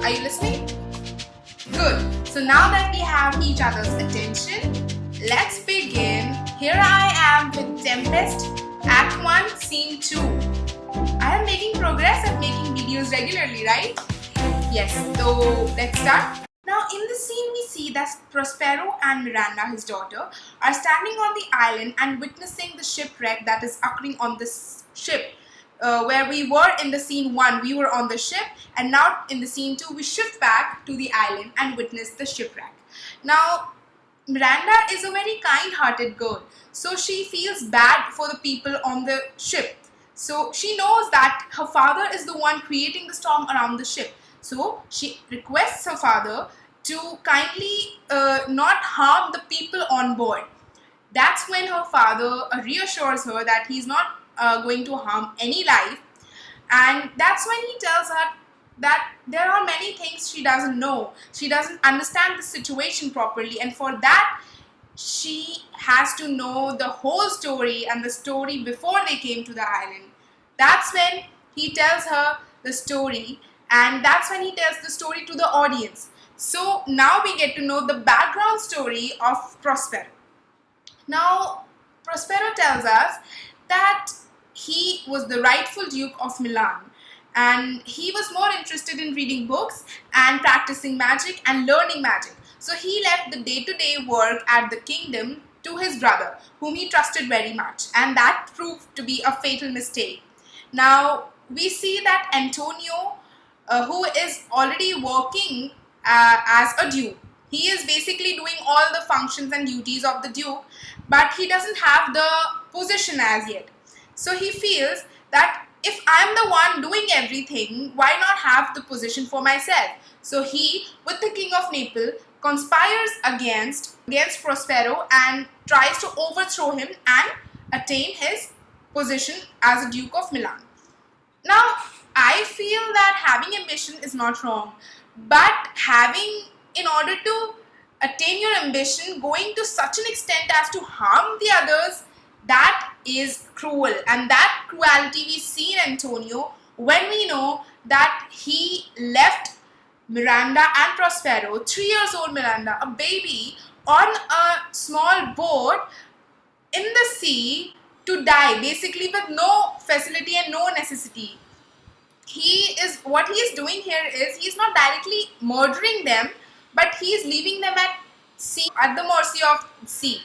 Are you listening? Good. So now that we have each other's attention, let's begin. Here I am with Tempest Act I Scene 2. I am making progress at making videos regularly, right? Yes, so let's start. Now in the scene we see that Prospero and Miranda, his daughter, are standing on the island and witnessing the shipwreck that is occurring on this ship. Where we were in the scene 1, we were on the ship, and now in the scene 2 we shift back to the island and witness the shipwreck. Now Miranda is a very kind-hearted girl, so she feels bad for the people on the ship. So she knows that her father is the one creating the storm around the ship. So she requests her father to kindly not harm the people on board. That's when her father reassures her that he's not going to harm any life, and that's when he tells her that there are many things she doesn't know. She doesn't understand the situation properly, and for that she has to know the whole story and the story before they came to the island. That's when he tells her the story, and that's when he tells the story to the audience. So now we get to know the background story of Prospero. Now Prospero tells us that he was the rightful Duke of Milan, and he was more interested in reading books and practicing magic and learning magic. So he left the day-to-day work at the kingdom to his brother, whom he trusted very much, and that proved to be a fatal mistake. Now we see that Antonio, who is already working as a duke, he is basically doing all the functions and duties of the duke, but he doesn't have the position as yet. So he feels that if I'm the one doing everything, why not have the position for myself? So he, with the king of Naples, conspires against Prospero and tries to overthrow him and attain his position as a Duke of Milan. Now, I feel that having ambition is not wrong, but in order to attain your ambition, going to such an extent as to harm the others, that is cruel. And that cruelty we see in Antonio when we know that he left Miranda and Prospero, 3 years old Miranda, a baby, on a small boat in the sea to die, basically with no facility and no necessity. What he is doing here is he's not directly murdering them, but he is leaving them at sea, at the mercy of sea.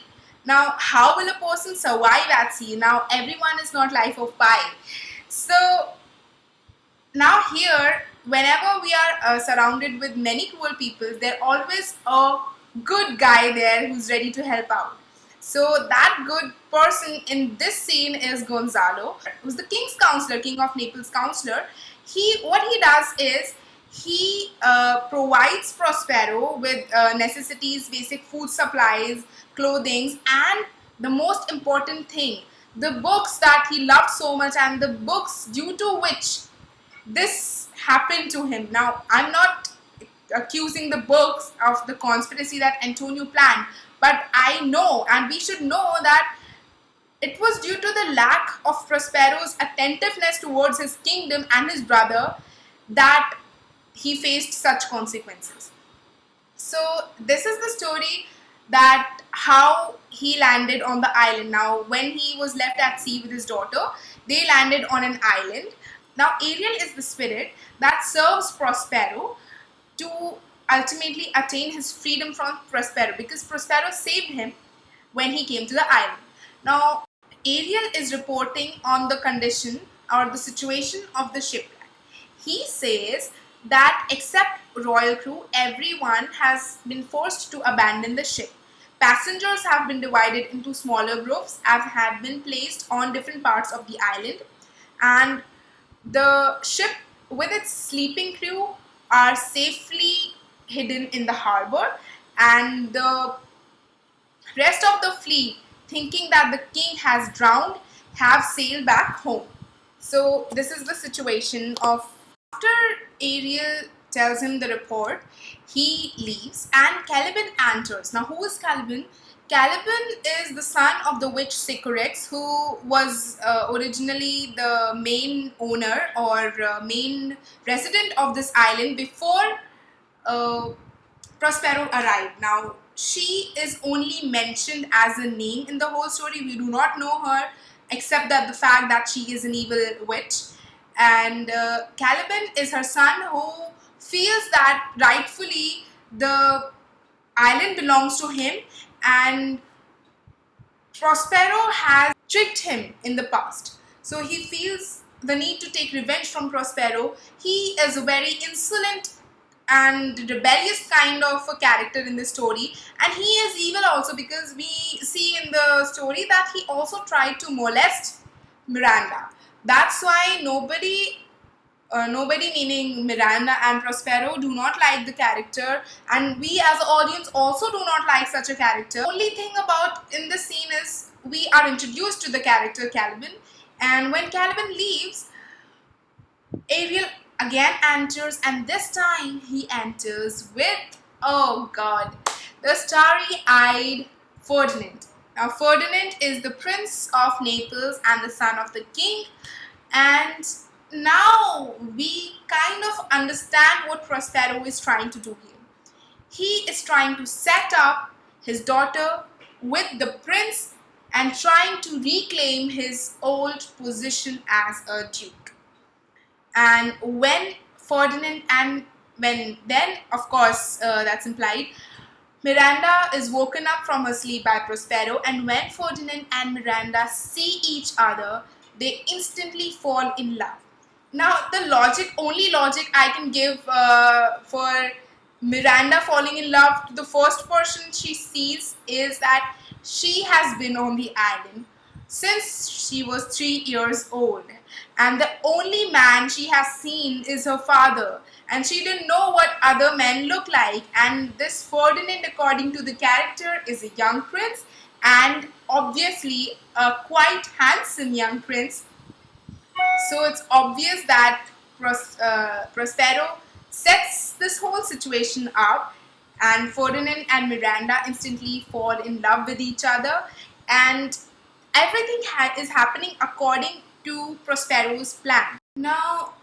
Now, how will a person survive at sea? Now, everyone is not life of pi. So, now here, whenever we are surrounded with many cruel people, there's always a good guy there who's ready to help out. So, that good person in this scene is Gonzalo, who's the king's counselor, king of Naples' counselor. What he does is, he provides Prospero with necessities, basic food supplies, clothing, and the most important thing, the books that he loved so much and the books due to which this happened to him. Now, I'm not accusing the books of the conspiracy that Antonio planned, but I know, and we should know, that it was due to the lack of Prospero's attentiveness towards his kingdom and his brother that he faced such consequences. So this is the story, that how he landed on the island. Now when he was left at sea with his daughter, they landed on an island. Now Ariel is the spirit that serves Prospero to ultimately attain his freedom from Prospero, because Prospero saved him when he came to the island. Now Ariel is reporting on the condition or the situation of the shipwreck. He says that except royal crew, everyone has been forced to abandon the ship. Passengers have been divided into smaller groups as have been placed on different parts of the island, and the ship with its sleeping crew are safely hidden in the harbor, and the rest of the fleet, thinking that the king has drowned, have sailed back home. So this is the situation of, after Ariel tells him the report, he leaves and Caliban enters. Now who is Caliban? Caliban is the son of the witch Sycorax, who was originally the main owner or main resident of this island before uh, Prospero arrived. Now, she is only mentioned as a name in the whole story. We do not know her except that the fact that she is an evil witch. And Caliban is her son, who feels that rightfully the island belongs to him, and Prospero has tricked him in the past. So he feels the need to take revenge from Prospero. He is a very insolent and rebellious kind of a character in the story, and he is evil also, because we see in the story that he also tried to molest Miranda. That's why nobody meaning Miranda and Prospero do not like the character, and we as an audience also do not like such a character. Only thing about in this scene is we are introduced to the character Caliban, and when Caliban leaves, Ariel again enters, and this time he enters with, oh god, the starry-eyed Ferdinand. Now Ferdinand is the Prince of Naples and the son of the king, and now we kind of understand what Prospero is trying to do here. He is trying to set up his daughter with the prince and trying to reclaim his old position as a duke. And when Ferdinand and when then, of course, that's implied, Miranda is woken up from her sleep by Prospero, and when Ferdinand and Miranda see each other, they instantly fall in love. Now, the only logic I can give for Miranda falling in love to the first person she sees is that she has been on the island since she was 3 years old, and the only man she has seen is her father, and she didn't know what other men look like. And this Ferdinand, according to the character, is a young prince, and obviously a quite handsome young prince. So it's obvious that Prospero sets this whole situation up, and Ferdinand and Miranda instantly fall in love with each other, and everything is happening according to Prospero's plan. Now,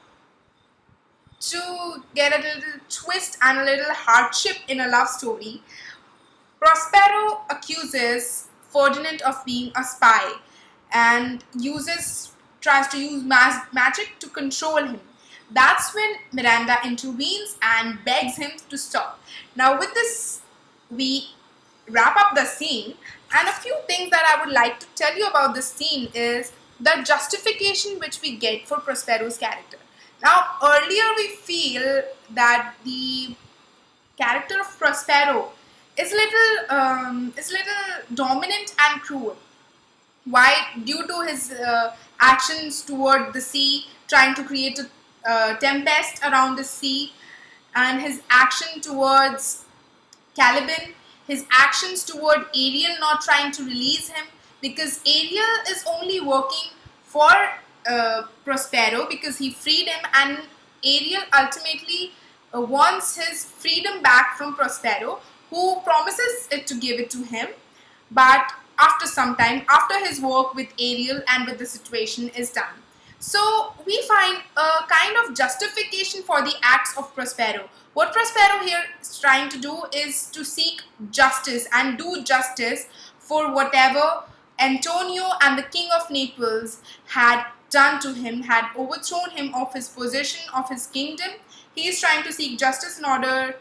to get a little twist and a little hardship in a love story, Prospero accuses Ferdinand of being a spy and tries to use magic to control him. That's when Miranda intervenes and begs him to stop. Now with this, we wrap up the scene, and a few things that I would like to tell you about this scene is the justification which we get for Prospero's character. Now earlier we feel that the character of Prospero is little dominant and cruel. Why? Due to his actions toward the sea, trying to create a tempest around the sea, and his action towards Caliban, his actions toward Ariel not trying to release him, because Ariel is only working for Prospero because he freed him, and Ariel ultimately wants his freedom back from Prospero, who promises to give it to him, but after some time, after his work with Ariel and with the situation is done. So we find a kind of justification for the acts of Prospero. What Prospero here is trying to do is to seek justice and do justice for whatever Antonio and the king of Naples had done to him, had overthrown him of his position, of his kingdom. He is trying to seek justice in order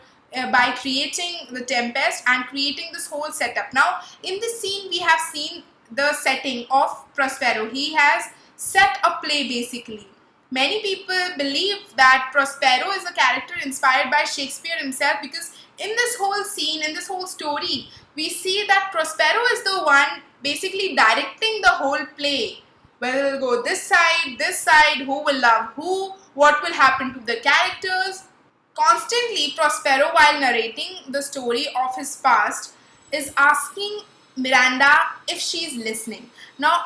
by creating the Tempest and creating this whole setup. Now in this scene we have seen the setting of Prospero. He has set a play basically. Many people believe that Prospero is a character inspired by Shakespeare himself, because in this whole scene, in this whole story, we see that Prospero is the one basically directing the whole play. Whether it'll go this side, who will love who, what will happen to the characters. Constantly, Prospero, while narrating the story of his past, is asking Miranda if she is listening. Now,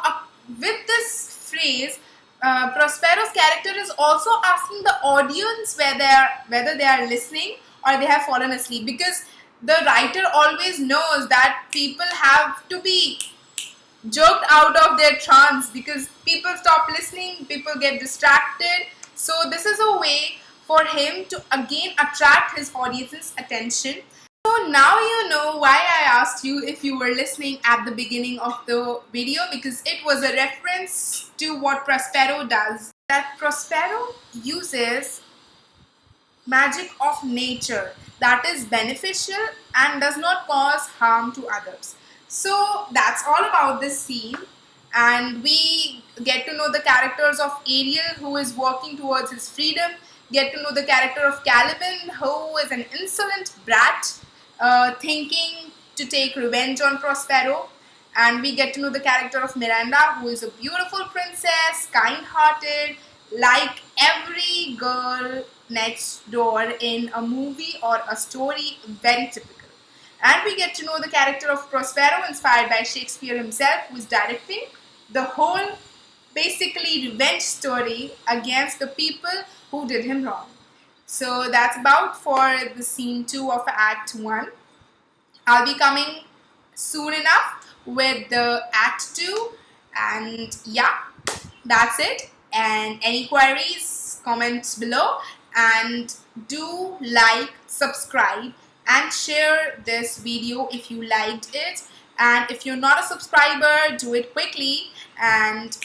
with this phrase, Prospero's character is also asking the audience whether they are listening or they have fallen asleep, because the writer always knows that people have to be jerked out of their trance, because people stop listening, people get distracted. So this is a way for him to again attract his audience's attention. So now you know why I asked you if you were listening at the beginning of the video, because it was a reference to what Prospero does. That Prospero uses magic of nature that is beneficial and does not cause harm to others. So that's all about this scene, and we get to know the characters of Ariel, who is working towards his freedom, get to know the character of Caliban, who is an insolent brat thinking to take revenge on Prospero, and we get to know the character of Miranda, who is a beautiful princess, kind-hearted, like every girl next door in a movie or a story, very typical. And we get to know the character of Prospero, inspired by Shakespeare himself, who is directing the whole basically revenge story against the people who did him wrong. So that's about for the scene 2 of Act 1. I'll be coming soon enough with the Act 2, and yeah, that's it. And any queries, comments below, and do like, subscribe, and share this video if you liked it. And if you're not a subscriber, do it quickly. And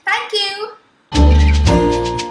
thank you.